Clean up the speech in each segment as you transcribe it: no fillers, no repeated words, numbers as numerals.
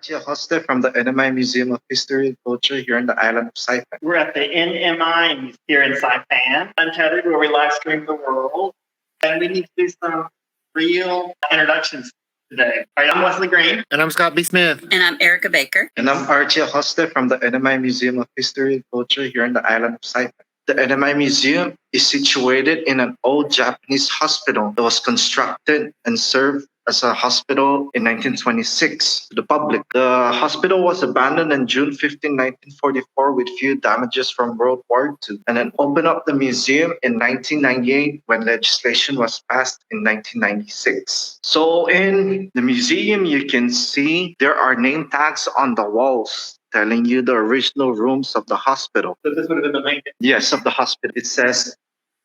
Archie, a hostess from the NMI Museum of History and Culture here in the island of Saipan. We're at the NMI here in Saipan, untethered, where we live stream the world. And we need to do some real introductions today. All right, I'm Wesley Green. And I'm Scott B. Smith. And I'm Erica Baker. And I'm Archie, a hostess from the NMI Museum of History and Culture here in the island of Saipan. The NMI Museum is situated in an old Japanese hospital that was constructed and served as a hospital in 1926 to the public. The hospital was abandoned on June 15, 1944 with few damages from World War II, and then opened up the museum in 1998 when legislation was passed in 1996. So in the museum, you can see there are name tags on the walls telling you the original rooms of the hospital. So this would have been the main thing. Yes, of the hospital. It says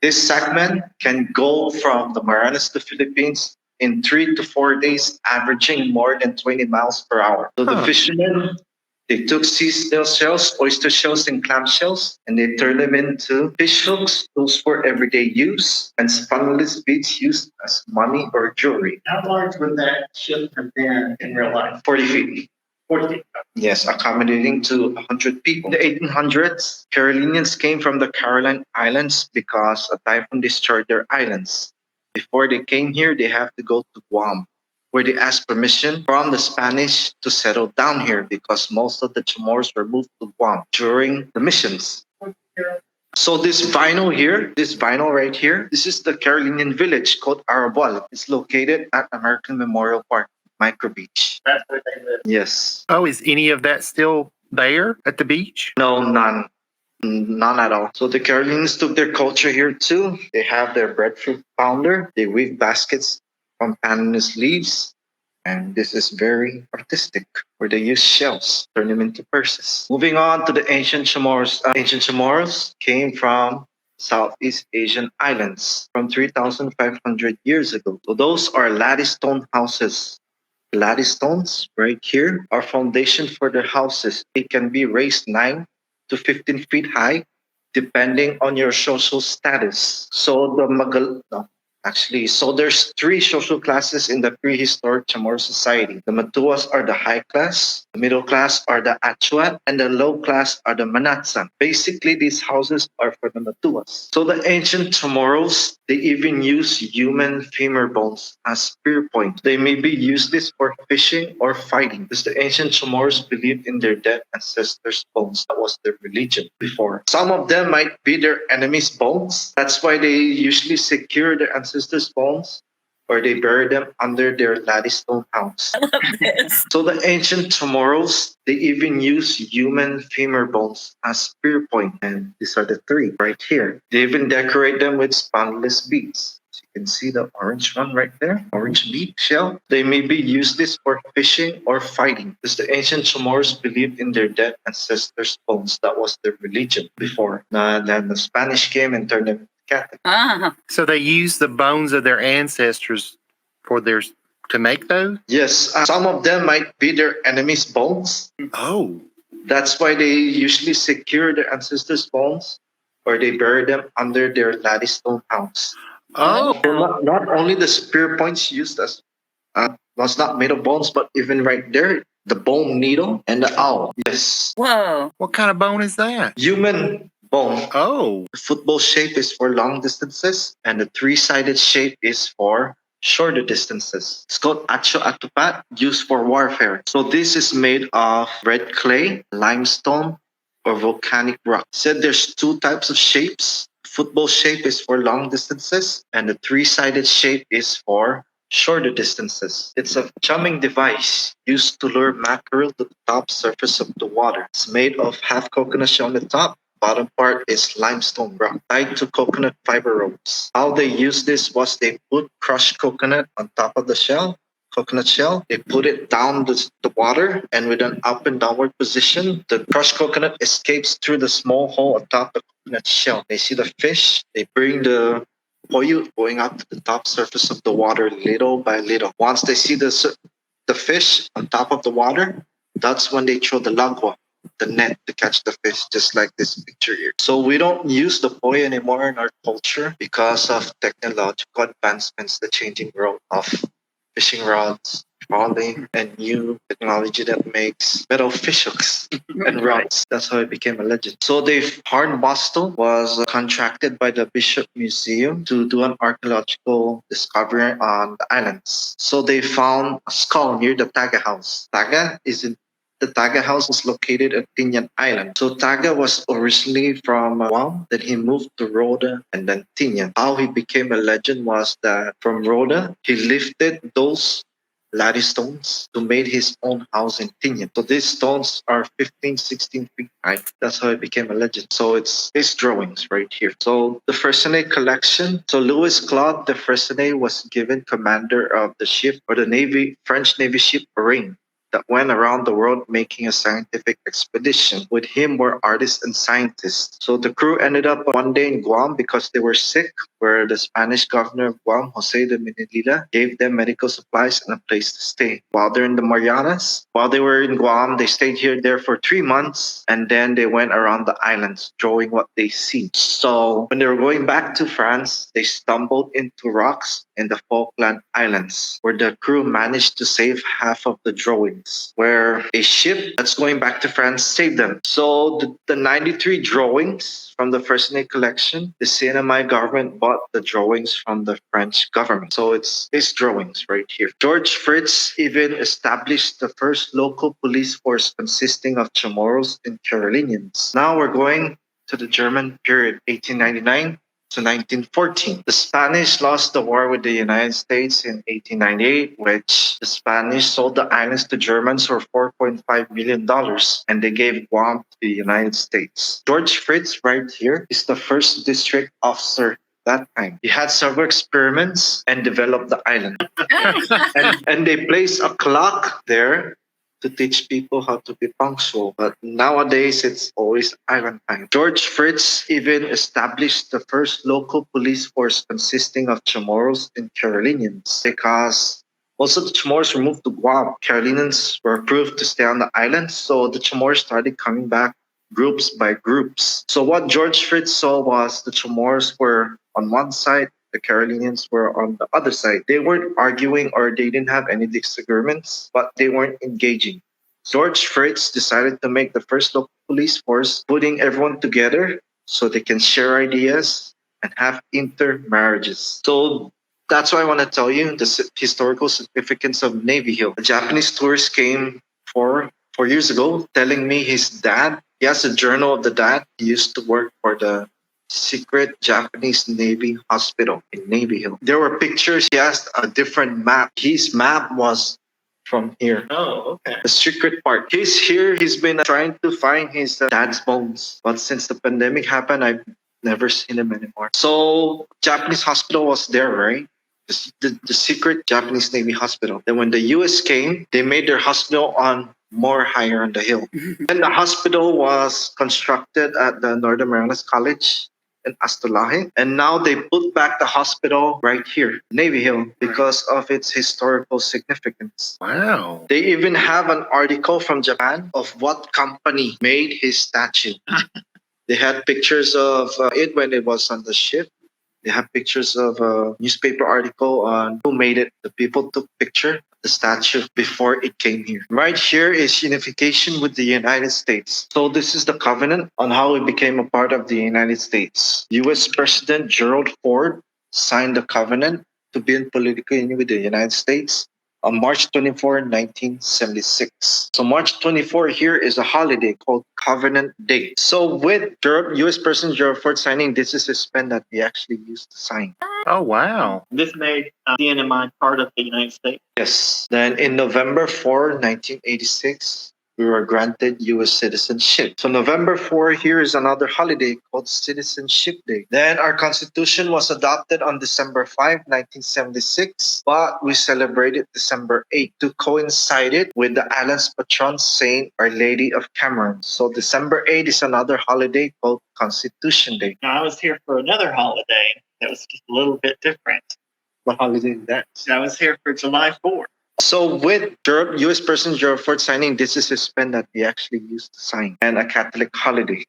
this segment can go from the Marianas to Philippines in 3 to 4 days, averaging more than 20 miles per hour. So the fishermen, they took sea snail shells, oyster shells, and clam shells, and they turned them into fish hooks. Those for everyday use, and spunless beads used as money or jewelry. How large would that ship have been in real life? 40 feet. 40 feet. Yes, accommodating to 100 people. In the 1800s, Carolinians came from the Caroline Islands because a typhoon destroyed their islands. Before they came here, they have to go to Guam, where they asked permission from the Spanish to settle down here because most of the Chamorros were moved to Guam during the missions. So this vinyl right here, this is the Carolinian village called Arabal. It's located at American Memorial Park, Micro Beach. That's where they live. Yes. Oh, is any of that still there at the beach? No, none. None at all. So the Carolinians took their culture here too. They have their breadfruit pounder. They weave baskets from pandanus leaves. And this is very artistic, where they use shells, turn them into purses. Moving on to the ancient Chamorros. Ancient Chamorros came from Southeast Asian islands from 3,500 years ago. So those are lattice stone houses. Lattice stones right here are foundation for their houses. It can be raised 9 to 15 feet high, depending on your social status. So there's 3 social classes in the prehistoric Chamorro society. The Matuas are the high class, the middle class are the Achuat, and the low class are the Manatsan. Basically, these houses are for the Matuas. So the ancient Chamorros, they even use human femur bones as spear points. They may be used this for fishing or fighting, because the ancient Chamorros believed in their dead ancestors' bones. That was their religion before. Some of them might be their enemies' bones. That's why they usually secure their ancestors' bones, or they bury them under their lattice stone house. I love this. So the ancient Chamorros, they even use human femur bones as spear point. And these are the 3 right here. They even decorate them with spunless beads. So you can see the orange one right there, orange bead shell. They may be used this for fishing or fighting, because the ancient Chamorros believed in their dead ancestors' bones. That was their religion before. Then the Spanish came and turned them Catholic. So they use the bones of their ancestors to make those? Yes, some of them might be their enemies' bones. Oh. That's why they usually secure their ancestors' bones, or they bury them under their lattice stone house. Oh. So not only the spear points used as was not made of bones, but even right there, the bone needle and the owl. Yes. Whoa. What kind of bone is that? Human bone. Oh. The football shape is for long distances, and the 3-sided shape is for shorter distances. It's called acho atupat, used for warfare. So this is made of red clay, limestone, or volcanic rock. Said there's 2 types of shapes. Football shape is for long distances, and the 3-sided shape is for shorter distances. It's a chumming device used to lure mackerel to the top surface of the water. It's made of half coconut shell on the top. Bottom part is limestone rock tied to coconut fiber ropes. How they use this was they put crushed coconut on top of the coconut shell. They put it down the water, and with an up and downward position, the crushed coconut escapes through the small hole atop the coconut shell. They see the fish. They bring the poyut going up to the top surface of the water little by little. Once they see the fish on top of the water, that's when they throw the lagwa, the net, to catch the fish, just like this picture here. So we don't use the poi anymore in our culture because of technological advancements, the changing world of fishing rods, trawling, and new technology that makes metal fishhooks and rods. That's how it became a legend. So Boston was contracted by the Bishop Museum to do an archaeological discovery on the islands. So they found a skull near the Taga House. The Taga House is located at Tinian Island. So Taga was originally from Guam, then he moved to Rhoda and then Tinian. How he became a legend was that from Rhoda, he lifted those lattice stones to make his own house in Tinian. So these stones are 15, 16 feet high. That's how it became a legend. So it's his drawings right here. So the Freycinet collection. So Louis Claude de Freycinet was given commander of the ship or the French Navy ship Ring that went around the world making a scientific expedition. With him were artists and scientists. So the crew ended up one day in Guam because they were sick, where the Spanish governor of Guam, Jose de Menilida, gave them medical supplies and a place to stay. While they're in the Marianas, while they were in Guam, they stayed there for 3 months, and then they went around the islands drawing what they see. So when they were going back to France, they stumbled into rocks in the Falkland Islands, where the crew managed to save half of the drawings, where a ship that's going back to France saved them. So the 93 drawings from the Freycinet collection, the NMI government bought the drawings from the French government. So it's his drawings right here. George Fritz even established the first local police force consisting of Chamorros and Carolinians. Now we're going to the German period, 1899 to 1914. The Spanish lost the war with the United States in 1898, which the Spanish sold the islands to Germans for $4.5 million, and they gave Guam to the United States. George Fritz, right here, is the first district officer that time. He had several experiments and developed the island. and they placed a clock there to teach people how to be punctual. But nowadays, it's always island time. George Fritz even established the first local police force consisting of Chamorros and Carolinians because most of the Chamorros were moved to Guam. Carolinians were approved to stay on the island, so the Chamorros started coming back groups by groups. So what George Fritz saw was the Chamorros were on one side, the Carolinians were on the other side. They weren't arguing or they didn't have any disagreements, but they weren't engaging. George Fritz decided to make the first local police force, putting everyone together so they can share ideas and have intermarriages. So that's why I want to tell you the historical significance of Navy Hill. A Japanese tourist came 4 years ago telling me his dad, he has a journal of the dad. He used to work for the secret Japanese Navy hospital in Navy Hill. There were pictures. He has a different map. His map was from here. Oh, okay. The secret part. He's here. He's been trying to find his dad's bones. But since the pandemic happened, I've never seen him anymore. So Japanese hospital was there, right? The secret Japanese Navy hospital. Then when the US came, they made their hospital on more higher on the hill. And the hospital was constructed at the Northern Marianas College in Astolahe. And now they put back the hospital right here, Navy Hill, because of its historical significance. Wow. They even have an article from Japan of what company made his statue. They had pictures of it when it was on the ship. They have pictures of a newspaper article on who made it. The people took picture of the statue before it came here. Right here is unification with the United States. So this is the covenant on how it became a part of the United States. U.S. President Gerald Ford signed the covenant to be in political union with the United States on March 24, 1976. So March 24 here is a holiday called Covenant Day. So with U.S. President Gerald Ford signing, this is his pen that we actually used to sign. Oh, wow. This made the NMI part of the United States. Yes. Then in November 4, 1986, we were granted U.S. citizenship. So November 4 here is another holiday called Citizenship Day. Then our Constitution was adopted on December 5, 1976, but we celebrated December 8 to coincide it with the island's patron saint, Our Lady of Cameron. So December 8 is another holiday called Constitution Day. Now, I was here for another holiday that was just a little bit different. What holiday is that? I was here for July 4th. So with U.S. President Gerald Ford signing, this is his pen that we actually used to sign, and a Catholic holiday.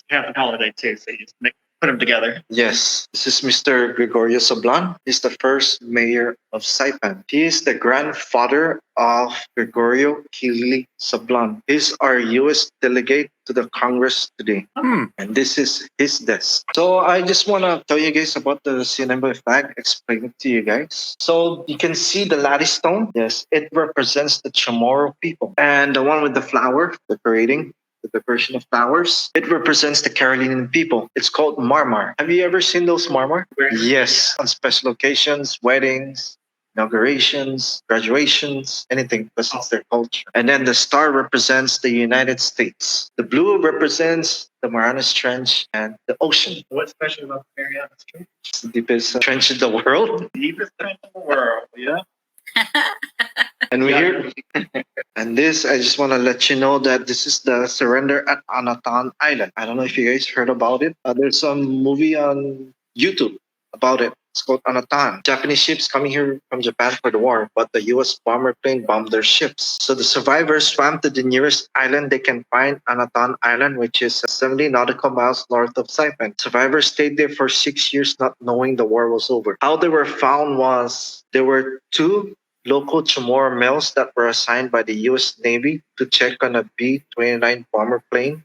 Have a holiday too, so you just put put them together. Yes, this is Mr. Gregorio Sablan. He's the first mayor of Saipan. He is the grandfather of Gregorio Kili Sablan. He's our U.S. delegate to the Congress today. And this is his desk. So I just want to tell you guys about the CNMI flag, explain it to you guys. So you can see the lattice stone. Yes, it represents the Chamorro people. And the one with the flower decorating, the decoration of flowers, it represents the Carolinian people. It's called marmar. Have you ever seen those marmar? Yes, on special occasions, weddings, inaugurations, graduations, anything, because it's their culture. And then the star represents the United States. The blue represents the Marianas Trench and the ocean. What's special about the Marianas Trench? It's the deepest trench in the world. Deepest trench in the world, yeah. And we hear, and this, I just want to let you know that this is the surrender at Anatan Island. I don't know if you guys heard about it. There's some movie on YouTube about it. It's called Anatan. Japanese ships coming here from Japan for the war, but the U.S. bomber plane bombed their ships. So the survivors swam to the nearest island they can find, Anatan Island, which is 70 nautical miles north of Saipan. Survivors stayed there for 6 years, not knowing the war was over. How they were found was there were two local Chamorro males that were assigned by the U.S. Navy to check on a B-29 bomber plane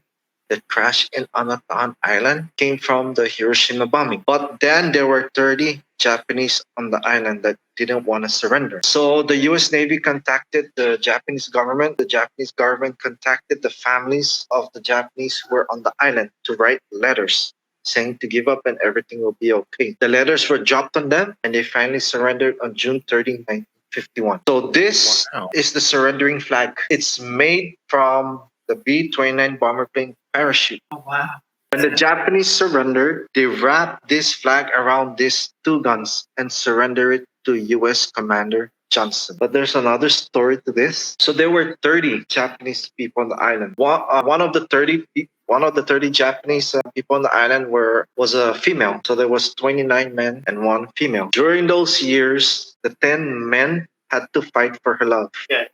that crashed in Anatan Island, came from the Hiroshima bombing. But then there were 30 Japanese on the island that didn't want to surrender. So the U.S. Navy contacted the Japanese government. The Japanese government contacted the families of the Japanese who were on the island to write letters saying to give up and everything will be okay. The letters were dropped on them and they finally surrendered on June 30, 1951. So this is the surrendering flag. It's made from the B-29 bomber plane parachute. Oh, wow. When the Japanese surrendered, they wrapped this flag around these two guns and surrendered it to U.S. Commander Johnson. But there's another story to this. So there were 30 Japanese people on the island. One of the 30 Japanese people on the island was a female. So there was 29 men and one female. During those years, the 10 men had to fight for her love, Yeah.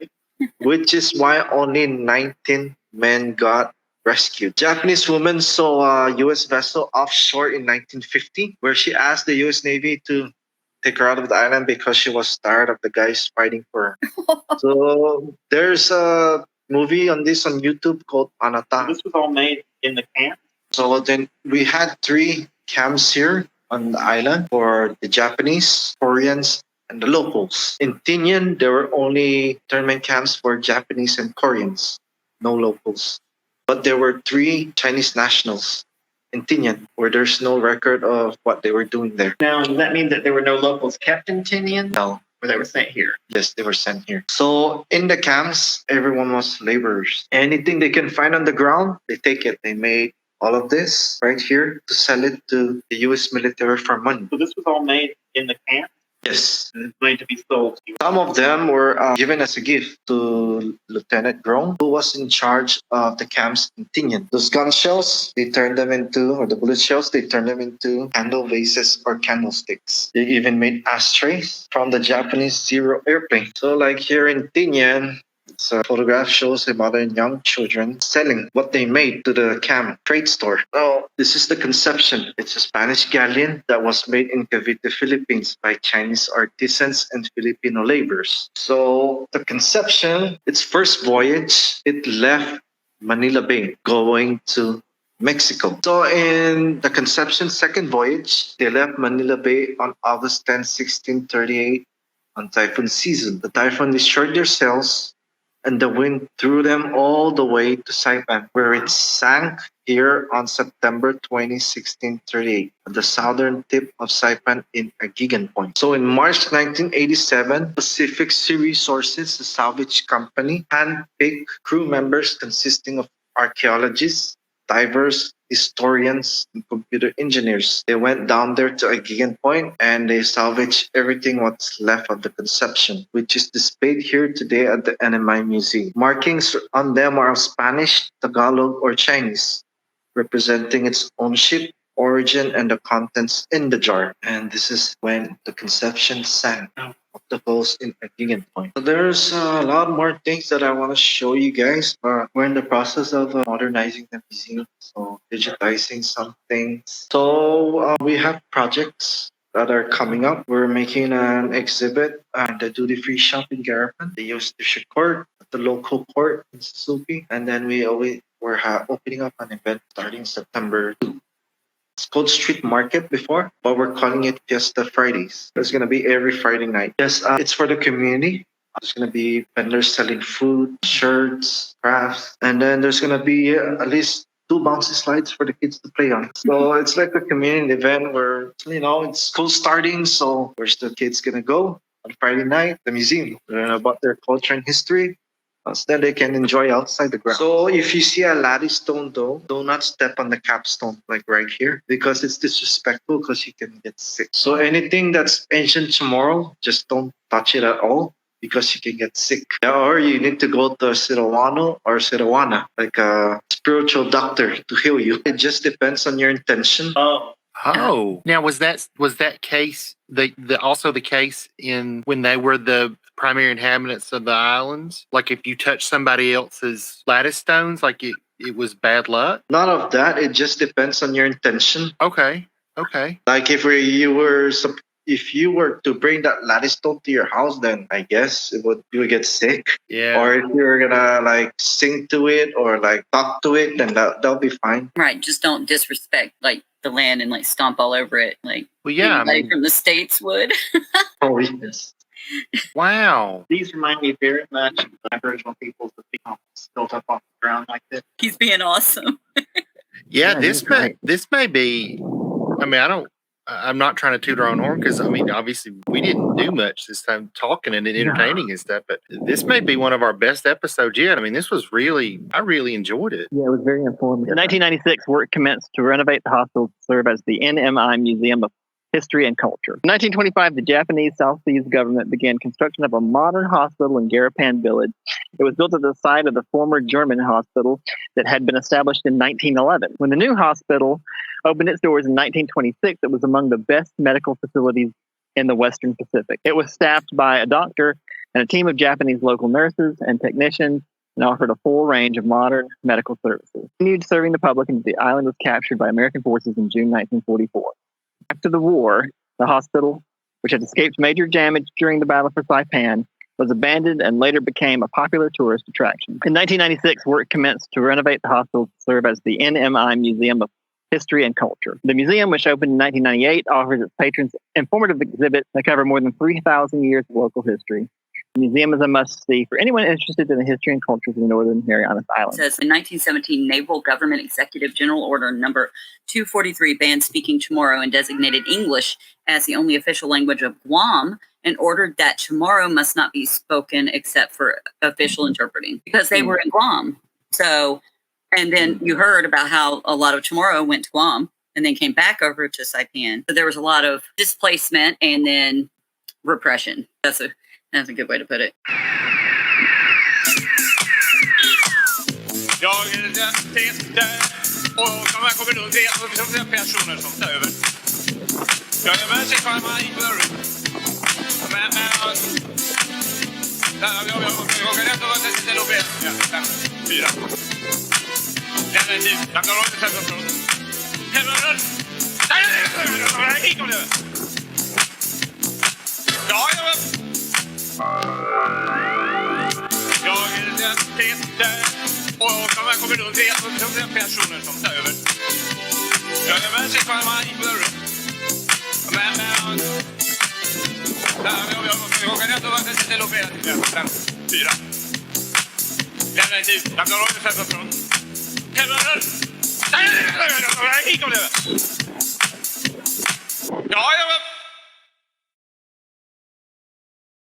which is why only 19 men got rescued. Japanese woman saw a U.S. vessel offshore in 1950, where she asked the U.S. Navy to take her out of the island because she was tired of the guys fighting for her. So there's a movie on this on YouTube called Anata. This was all made in the camp. So then we had 3 camps here on the island for the Japanese, Koreans, and the locals. In Tinian, there were only internment camps for Japanese and Koreans, no locals. But there were 3 Chinese nationals in Tinian, where there's no record of what they were doing there. Now, does that mean that there were no locals kept in Tinian? No. Or they were sent here? Yes, they were sent here. So in the camps, everyone was laborers. Anything they can find on the ground, they take it. They made all of this right here to sell it to the U.S. military for money. So this was all made in the camp? Yes. And it's made to be sold to. Some of them were given as a gift to Lieutenant Grong, who was in charge of the camps in Tinian. Those gun shells, they turned them into, or the bullet shells, they turned them into candle vases or candlesticks. They even made ashtrays from the Japanese Zero airplane. So like here in Tinian, this photograph shows a mother and young children selling what they made to the camp trade store. So this is the conception. It's a Spanish galleon that was made in Cavite, Philippines by Chinese artisans and Filipino laborers. So the conception, its first voyage, it left Manila Bay going to Mexico. So in the conception second voyage, they left Manila Bay on August 10, 1638 on typhoon season. The typhoon destroyed their sails and the wind threw them all the way to Saipan, where it sank here on September 20, 1638, at the southern tip of Saipan in Agigan Point. So in March 1987, Pacific Sea Resources, the salvage company, handpicked crew members consisting of archaeologists, divers, historians, and computer engineers. They went down there to Agigan Point and they salvaged everything what's left of the conception, which is displayed here today at the NMI Museum. Markings on them are of Spanish, Tagalog, or Chinese, representing its ownership, origin, and the contents in the jar. And this is when the conception sank. octopus in Again Point. So there's a lot more things that I want to show you guys, but we're in the process of modernizing the museum, so digitizing some things. So we have projects that are coming up. We're making an exhibit at the duty-free shop in Garapan. They use the court, the local court in Suzuki, and then we're opening up an event starting September 2. It's called Street Market before, but we're calling it Fiesta Fridays. It's gonna be every Friday night. Yes, it's for the community. There's gonna be vendors selling food, shirts, crafts, and then there's gonna be at least 2 bouncy slides for the kids to play on. So it's like a community event where it's school starting. So where's the kids gonna go on Friday night? The museum. Learn about their culture and history. So then they can enjoy outside the ground. So if you see a lattice stone though, do not step on the capstone like right here because it's disrespectful because you can get sick. So anything that's ancient Chamorro, just don't touch it at all because you can get sick. Or you need to go to a Sirawano or Sirawana, like a spiritual doctor to heal you. It just depends on your intention. Oh, now was that case also the case in when they were the primary inhabitants of the islands? Like if you touch somebody else's lattice stones, like it was bad luck? None of that. It just depends on your intention. Okay. Like if you were to bring that lattice stone to your house, then I guess you would get sick. Yeah. Or if you're gonna like sing to it or like talk to it, then that'll be fine. Right. Just don't disrespect like the land and like stomp all over it. Like Well, yeah. anybody from the States would. Oh yes. Wow. These remind me very much of the Aboriginal peoples that become built up off the ground like this. He's being awesome. Yeah, this may be. I mean, I'm not trying to toot our own horn because obviously we didn't do much this time talking and entertaining and stuff, but this may be one of our best episodes yet. I mean, I really enjoyed it. Yeah, it was very informative. In 1996, work commenced to renovate the hospital to serve as the NMI Museum of History and Culture. In 1925, the Japanese South Seas government began construction of a modern hospital in Garapan Village. It was built at the site of the former German hospital that had been established in 1911. When the new hospital opened its doors in 1926, it was among the best medical facilities in the Western Pacific. It was staffed by a doctor and a team of Japanese local nurses and technicians and offered a full range of modern medical services. It continued serving the public until the island was captured by American forces in June 1944. After the war, the hospital, which had escaped major damage during the Battle for Saipan, was abandoned and later became a popular tourist attraction. In 1996, work commenced to renovate the hospital to serve as the NMI Museum of History and Culture. The museum, which opened in 1998, offers its patrons informative exhibits that cover more than 3,000 years of local history. The museum is a must-see for anyone interested in the history and cultures of the Northern Marianas It Islands. says in 1917, Naval Government Executive General Order number 243 banned speaking Chamorro and designated English as the only official language of Guam and ordered that Chamorro must not be spoken except for official interpreting because they were in Guam. So, and then you heard about how a lot of Chamorro went to Guam and then came back over to Saipan. So there was a lot of displacement and then repression. That's a good way to put it. Jag är den och de här kommer nog det personer som tar över. Jag är med sig kvar med inför. Men jag kan rätt att det ställer upp igen. 4. Den är tid. Jag kan inte sätta från. Hemma. Nej, gick om det. Ja. Jag är den och de här kommer nog det personer som tar över. Jag är med sig kvar med inför. Men jag kan rätt att det ställer upp igen. 4. Den är tid. Jag kan inte sätta från. Hemma. Nej, gick om det.